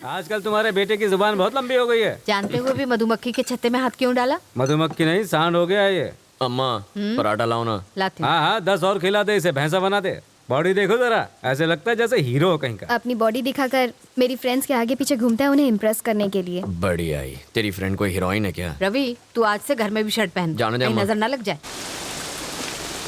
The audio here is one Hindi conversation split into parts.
आजकल तुम्हारे बेटे की जुबान बहुत लंबी हो गई है। जानते हुए भी मधुमक्खी के छत्ते में हाथ क्यों डाला? मधुमक्खी नहीं, सांड हो गया ये। अम्मा पराठा लाओ ना। लाती हूँ। हाँ हाँ, 10 और खिला दे, इसे भैंसा बना दे। बॉडी देखो जरा, ऐसे लगता है जैसे हीरो हो कहीं का। अपनी बॉडी दिखाकर मेरी फ्रेंड्स के आगे पीछे घूमता है उन्हें इम्प्रेस करने के लिए। बढ़िया आई। तेरी फ्रेंड कोई हीरोइन है क्या? रवि, तू आज से घर में भी शर्ट पहन, जाने दे कहीं अम्मा। नजर ना लग जाए।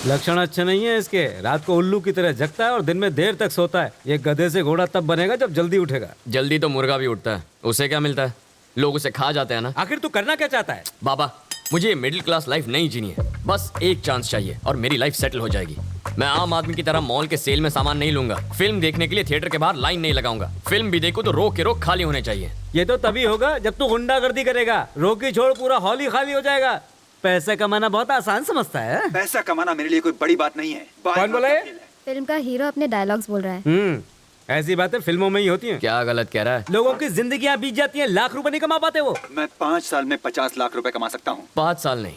लक्षण अच्छे नहीं है इसके। रात को उल्लू की तरह जगता है और दिन में देर तक सोता है। ये गधे से घोड़ा तब बनेगा जब जल्दी उठेगा। जल्दी तो मुर्गा भी उठता है, उसे क्या मिलता है? लोग उसे खा जाते हैं ना। आखिर तू करना क्या चाहता है? बाबा, मुझे ये मिडिल क्लास लाइफ नहीं जीनी है। बस एक चांस चाहिए और मेरी लाइफ सेटल हो जाएगी। मैं आम आदमी की तरह मॉल के सेल में सामान नहीं लूंगा। फिल्म देखने के लिए थिएटर के बाहर लाइन नहीं लगाऊंगा। फिल्म भी देखूं तो रो के रो खाली होने चाहिए। ये तो तभी होगा जब तू गुंडागर्दी करेगा। रोकी छोड़ पूरा हॉल ही खाली हो जाएगा। पैसे कमाना बहुत आसान समझता है। पैसा कमाना मेरे लिए कोई बड़ी बात नहीं है। कौन बोला है? फिल्म का हीरो अपने डायलॉग्स बोल रहा है। ऐसी बातें फिल्मों में ही होती हैं। क्या गलत कह रहा है? लोगों की जिंदगियां बीत जाती हैं, लाख रुपए नहीं कमा पाते वो। मैं 5 साल में 50 लाख रुपए कमा सकता हूँ। 5 साल नहीं,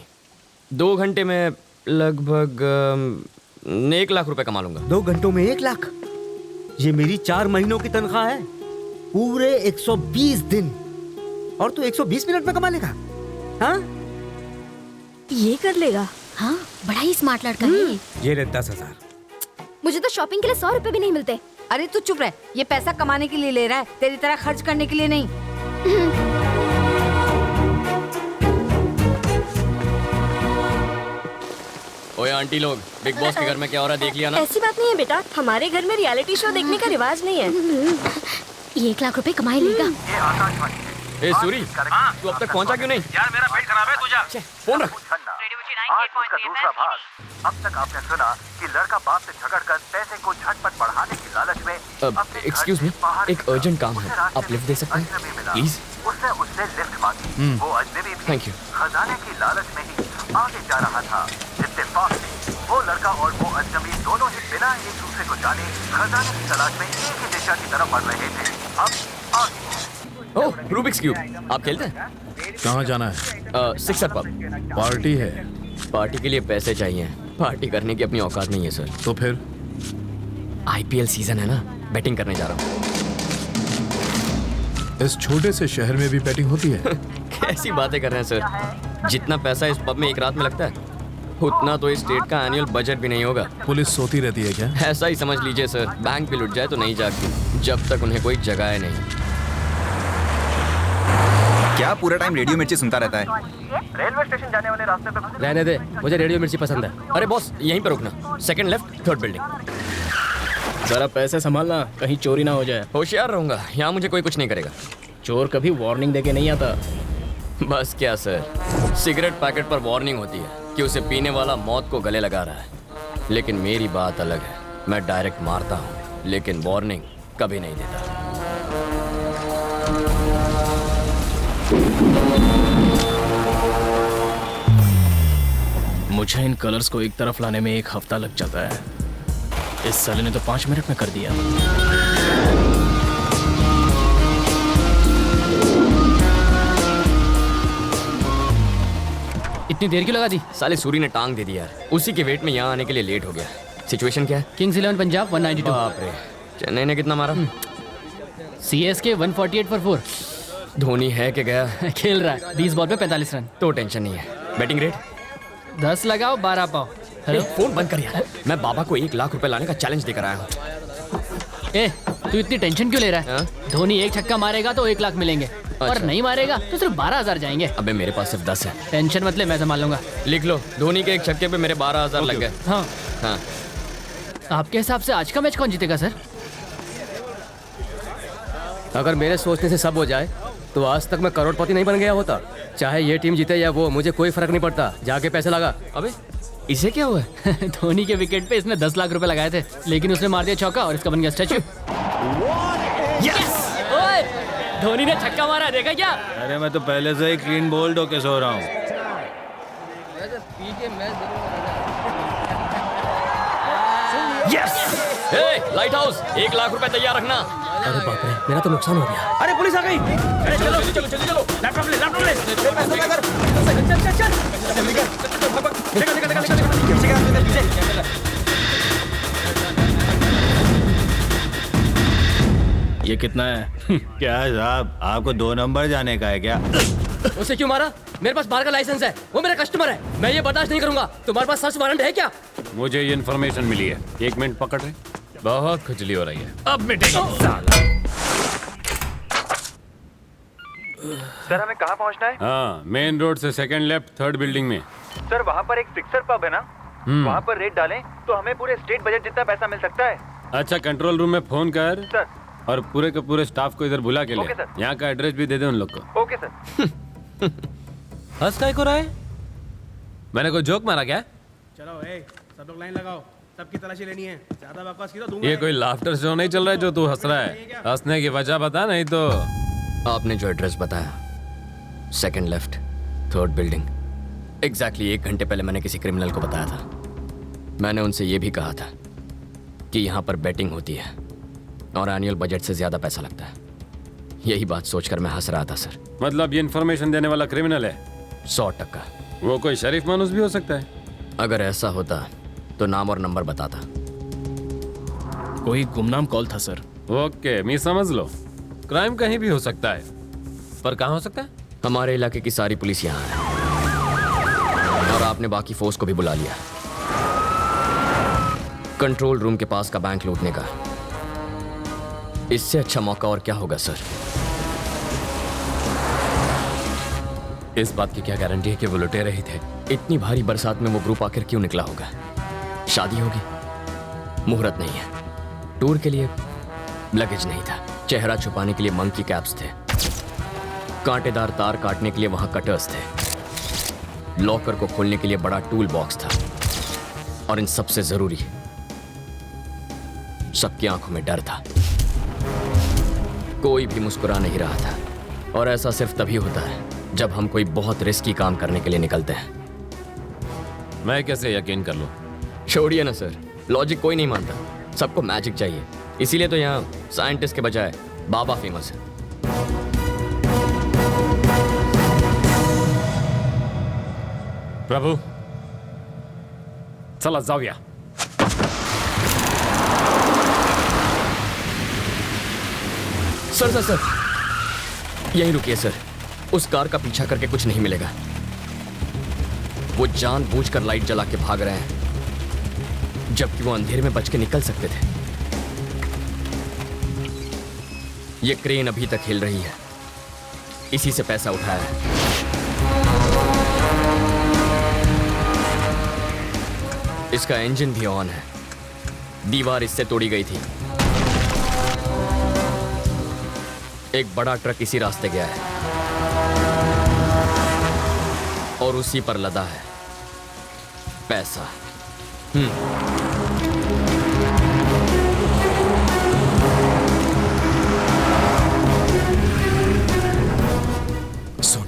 2 घंटे में लगभग 1 लाख रुपए कमा लूंगा। 2 घंटों में 1 लाख? ये मेरी 4 महीनों की तनख्वाह है, पूरे 120 दिन। और तू 120 मिनट में कमा लेगा? हाँ, ये कर लेगा। हाँ, बड़ा ही स्मार्ट लड़का है ये। ये ले 10,000। मुझे तो शॉपिंग के लिए 100 रुपए भी नहीं मिलते। अरे तू चुप रह, ये पैसा कमाने के लिए ले रहा है, तेरी तरह खर्च करने के लिए नहीं। ओए आंटी लोग, बिग बॉस के घर में क्या हो रहा है देख लिया ना? ऐसी बात नहीं है बेटा, हमारे घर में रियलिटी शो देखने का रिवाज नहीं है। 1 लाख रुपए कमाई लेगा। ए सूरी, तू अब तक पहुंचा क्यों नहीं? यार मेरा पेट खराब है, तू जा। फोन रख। आज उसका दूसरा भाग। अब तक आपने सुना कि लड़का बाप से झगड़कर पैसे को झटपट बढ़ाने की लालच में एक्सक्यूज मी, एक अर्जेंट काम है, आप लिफ्ट दे सकते हैं प्लीज? उसने उससे लिफ्ट मांगी। वो अजनबी भी थैंक यू। खजाने की लालच में ही आगे जा रहा था। इत्तेफाक से वो लड़का और वो अजनबी दोनों ही बिना एक दूसरे को जाने खजाने की तलाश में एक ही दिशा की तरफ बढ़ रहे थे। अब आगे ओह, रूबिक्स क्यूब, आप खेलते हैं? कहाँ जाना है? Sixer pub. पार्टी है। पार्टी के लिए पैसे चाहिए, पार्टी करने की अपनी औकात नहीं है सर। तो फिर IPL सीजन है ना, बैटिंग करने जा रहा हूँ। इस छोटे से शहर में भी बैटिंग होती है? कैसी बातें कर रहे हैं सर? जितना पैसा इस पब में एक रात में लगता है, उतना तो इस स्टेट का एनुअल बजट भी नहीं होगा। पुलिस सोती रहती है क्या? ऐसा ही समझ लीजिए सर। बैंक भी लुट जाए तो नहीं जागती जब तक उन्हें कोई जगाए नहीं। क्या पूरा टाइम रेडियो मिर्ची सुनता रहता है? रेलवे स्टेशन जाने वाले रास्ते पे रहने दे, मुझे रेडियो मिर्ची पसंद है। अरे बॉस, यहीं पे रुकना, सेकंड लेफ्ट, थर्ड बिल्डिंग। जरा पैसे संभालना, कहीं चोरी ना हो जाए। होशियार रहूंगा, यहाँ मुझे कोई कुछ नहीं करेगा। चोर कभी वार्निंग देके नहीं आता। बस क्या सर, सिगरेट पैकेट पर वार्निंग होती है कि उसे पीने वाला मौत को गले लगा रहा है, लेकिन मेरी बात अलग है। मैं डायरेक्ट मारता हूँ, लेकिन वार्निंग कभी नहीं देता। मुझे इन कलर्स को एक तरफ लाने में 1 हफ्ता लग जाता है। इस साले ने तो 5 मिनट में कर दिया। इतनी देर क्यों लगा दी? साले सूरी ने टांग दे दिया यार। उसी के वेट में यहाँ आने के लिए लेट हो गया। सिचुएशन क्या है? किंग्स 11 पंजाब 192। बाप रे, चेन्नई ने कितना मारा? CSK 148 for 4। धोनी है कि गया? खेल रहा है, 20 बॉल पे 45 रन। तो टेंशन नहीं है। बैटिंग रेट 10 लगाओ 12 पाओ। हेलो, फोन बंद कर यार। मैं बाबा को 1 लाख रुपए लाने का चैलेंज देकर आया हूँ। ए, तू इतनी टेंशन क्यों ले रहा है? हाँ? धोनी 1 छक्का मारेगा तो 1 लाख मिलेंगे, और नहीं मारेगा तो सिर्फ 12,000 जाएंगे। अबे मेरे पास सिर्फ 10 है। टेंशन मत ले, मैं संभाल लूंगा। लिख लो, धोनी के 1 छक्के पे मेरे 12,000 लग गए। हाँ, हाँ। आपके हिसाब से आज का मैच कौन जीतेगा सर? अगर मेरे सोचने से सब हो जाए तो आज तक मैं करोड़पति नहीं बन गया होता। चाहे ये टीम जीते या वो, मुझे कोई फर्क नहीं पड़ता। जाके पैसे लगा। अबे इसे क्या हुआ? धोनी के विकेट पे इसने 10 लाख रुपए लगाए थे, लेकिन उसने मार दिया चौका और इसका बन गया स्टैचू। ओए, धोनी ने छक्का मारा, देखा क्या? अरे मैं तो पहले से ही क्लीन बोल्ड होके सो रहा हूँ। लाइट हाउस, 1 लाख रुपए तैयार रखना। अरे बाप रे, मेरा तो नुकसान हो गया। अरे पुलिस आ गई। चलो चलो चलो चलो चलो, लैपटॉप ले, लैपटॉप ले। पैसा लगा कर। चल चल चल। जल्दी कर। निकल निकल निकल निकल। ये कितना है? क्या साहब, आपको 2 नंबर जाने का है क्या? उसे क्यों मारा? मेरे पास बार का लाइसेंस है, वो मेरा कस्टमर है, मैं ये बर्दाश्त नहीं करूंगा। तुम्हारे पास सर्च वारंट है क्या? मुझे ये इन्फॉर्मेशन मिली है। 1 मिनट पकड़ रहे। बहुत खुजली हो रही है। अब मिटेगा। सर हमें कहाँ पहुँचना है? हाँ, मेन रोड से सेकंड लेफ्ट 3rd बिल्डिंग में। सर वहाँ पर एक फिक्सर पब है ना, वहाँ पर रेट डालें तो हमें पूरे स्टेट बजट जितना पैसा मिल सकता है। अच्छा, कंट्रोल रूम में फोन कर सर। और पूरे के पूरे स्टाफ को इधर बुला के ले। Okay, sir. यहाँ का एड्रेस भी दे दे उन लोग को। Okay sir. हंस काय को रहा है? मैंने कोई जोक मारा क्या? चलो सब लोग लाइन लगाओ, सबकी तलाशी लेनी है। ज्यादा बकवास की तो दूंगा। ये कोई लाफ्टर शो नहीं चल रहा है जो तू हंस रहा है। हंसने की वजह बता, नहीं तो। आपने जो एड्रेस बताया, second left 3rd building, exactly 1 घंटे पहले मैंने किसी क्रिमिनल को बताया था। मैंने उनसे ये भी कहा था कि यहाँ पर बेटिंग होती है और एनुअल बजट से ज्यादा पैसा लगता है। यही बात सोचकर मैं हंस रहा था सर। मतलब ये इन्फॉर्मेशन देने वाला क्रिमिनल है? 100%। वो कोई शरीफ मानुस भी हो सकता है। अगर ऐसा होता तो नाम और नंबर बताता। कोई गुमनाम कॉल था सर। ओके, मैं समझ लो। क्राइम कहीं भी हो सकता है, पर कहाँ हो सकता है? हमारे इलाके की सारी पुलिस यहाँ है और आपने बाकी फोर्स को भी बुला लिया कंट्रोल रूम के पास का बैंक लूटने का। इससे अच्छा मौका और क्या होगा सर? इस बात की क्या गारंटी है कि वो लुटेरे ही थे? इतनी भारी बरसात में वो ग्रुप आखिर क्यों निकला होगा? शादी होगी, मुहूर्त नहीं है, टूर के लिए लगेज नहीं था, चेहरा छुपाने के लिए मंकी कैप्स थे, कांटेदार तार काटने के लिए वहां कटर्स थे, लॉकर को खोलने के लिए बड़ा टूल बॉक्स था, और इन सबसे जरूरी सबकी आंखों में डर था। कोई भी मुस्कुरा नहीं रहा था, और ऐसा सिर्फ तभी होता है जब हम कोई बहुत रिस्की काम करने के लिए निकलते हैं। मैं कैसे यकीन कर लूं? छोड़िए ना सर, लॉजिक कोई नहीं मानता, सबको मैजिक चाहिए। इसीलिए तो यहाँ साइंटिस्ट के बजाय बाबा फेमस है। प्रभु, चला जाऊया। सर सर सर, यहीं रुकिए सर। उस कार का पीछा करके कुछ नहीं मिलेगा। वो जानबूझकर लाइट जला के भाग रहे हैं, जबकि वो अंधेरे में बच के निकल सकते थे। ये क्रेन अभी तक हिल रही है, इसी से पैसा उठाया है। इसका इंजन भी ऑन है, दीवार इससे तोड़ी गई थी। एक बड़ा ट्रक इसी रास्ते गया है और उसी पर लदा है पैसा। सुन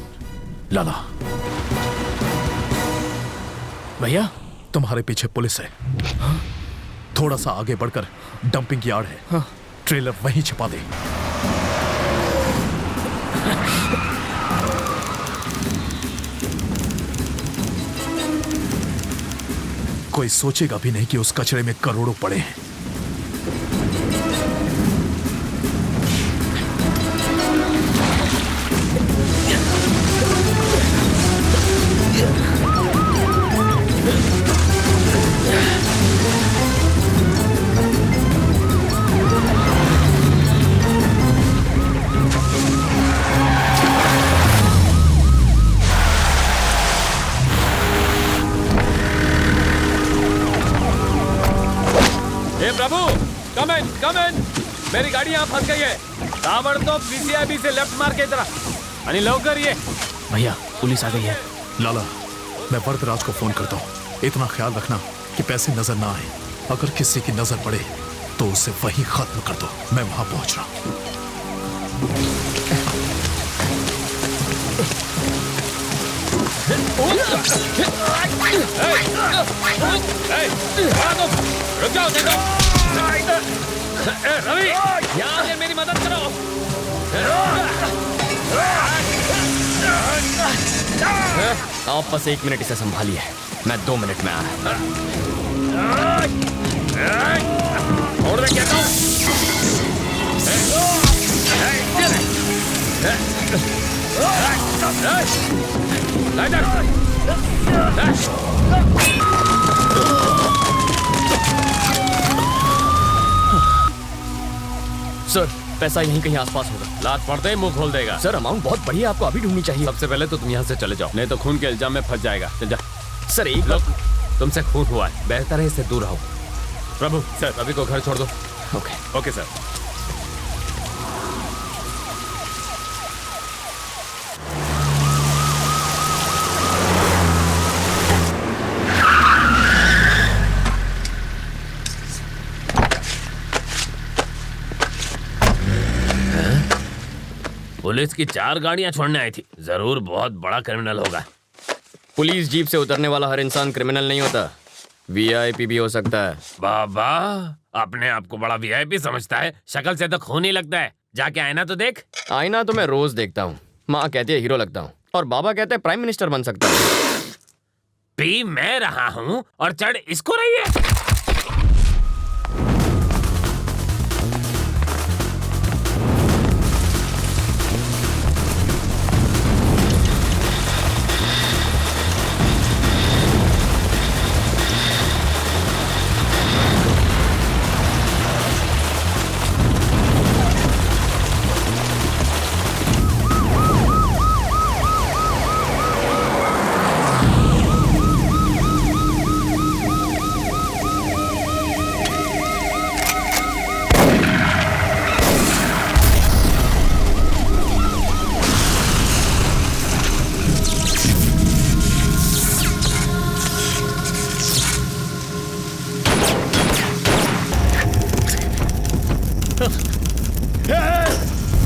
लाला, भैया तुम्हारे पीछे पुलिस है। थोड़ा सा आगे बढ़कर डंपिंग यार्ड है, ट्रेलर वहीं छिपा दे। कोई सोचेगा भी नहीं कि उस कचरे में करोड़ों पड़े हैं। प्रभु, कम इन, मेरी गाड़ी यहाँ फंस गई है। ताबड़तोब VCIB से लेफ्ट मार के इधर आणि लवकर ये। भैया पुलिस आ गई है। लाला, मैं वरदराज को फोन करता हूँ। इतना ख्याल रखना कि पैसे नजर ना आए। अगर किसी की नजर पड़े तो उसे वहीं खत्म कर दो। मैं वहां पहुंच रहा हूँ। रुक जाओ, देखो। रवि, यहाँ आके मेरी मदद करो। आप बस 1 मिनट इसे संभालिए, मैं 2 मिनट में आ रहा हूँ। छोड़ दे, कहता हूँ। सर पैसा यहीं कहीं आसपास होगा। लात पड़ते ही मुंह खोल देगा। सर अमाउंट बहुत बढ़िया, आपको अभी ढूंढनी चाहिए। सबसे पहले तो तुम यहाँ से चले जाओ, नहीं तो खून के इल्जाम में फंस जाएगा। चल जा। सर एक लोग तुमसे खून हुआ है, बेहतर है इससे दूर रहो। प्रभु सर, रवि को घर छोड़ दो। Okay okay sir. पुलिस की 4 गाड़ियां छोड़ने आई थी, जरूर बहुत बड़ा क्रिमिनल होगा। पुलिस जीप से उतरने वाला हर इंसान क्रिमिनल नहीं होता, वीआईपी भी हो सकता है। बाबा अपने आप को बड़ा वीआईपी समझता है, शक्ल से तो खून ही लगता है। जाके आईना तो देख। आईना तो मैं रोज देखता हूँ। माँ कहती है हीरो लगता हूँ और बाबा कहते हैं प्राइम मिनिस्टर बन सकता हूँ। पी मैं रहा हूँ और चढ़ इसको रही है।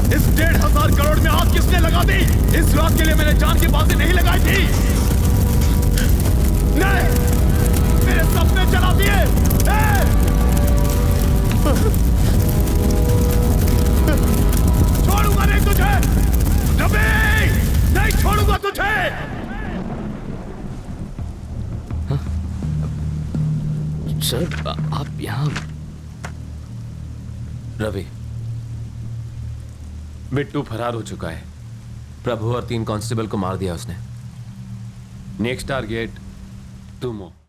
इस 1,500 करोड़ में आग किसने लगा दी? इस रात के लिए मैंने जान की बाजी नहीं लगाई थी। नहीं, मेरे सपने जला दिए। छोड़ूंगा नहीं तुझे रवि, नहीं छोड़ूंगा तुझे। सर आप यहाँ? रवि, बिट्टू फरार हो चुका है। प्रभु और 3 कांस्टेबल को मार दिया उसने। नेक्स्ट टारगेट तुम हो।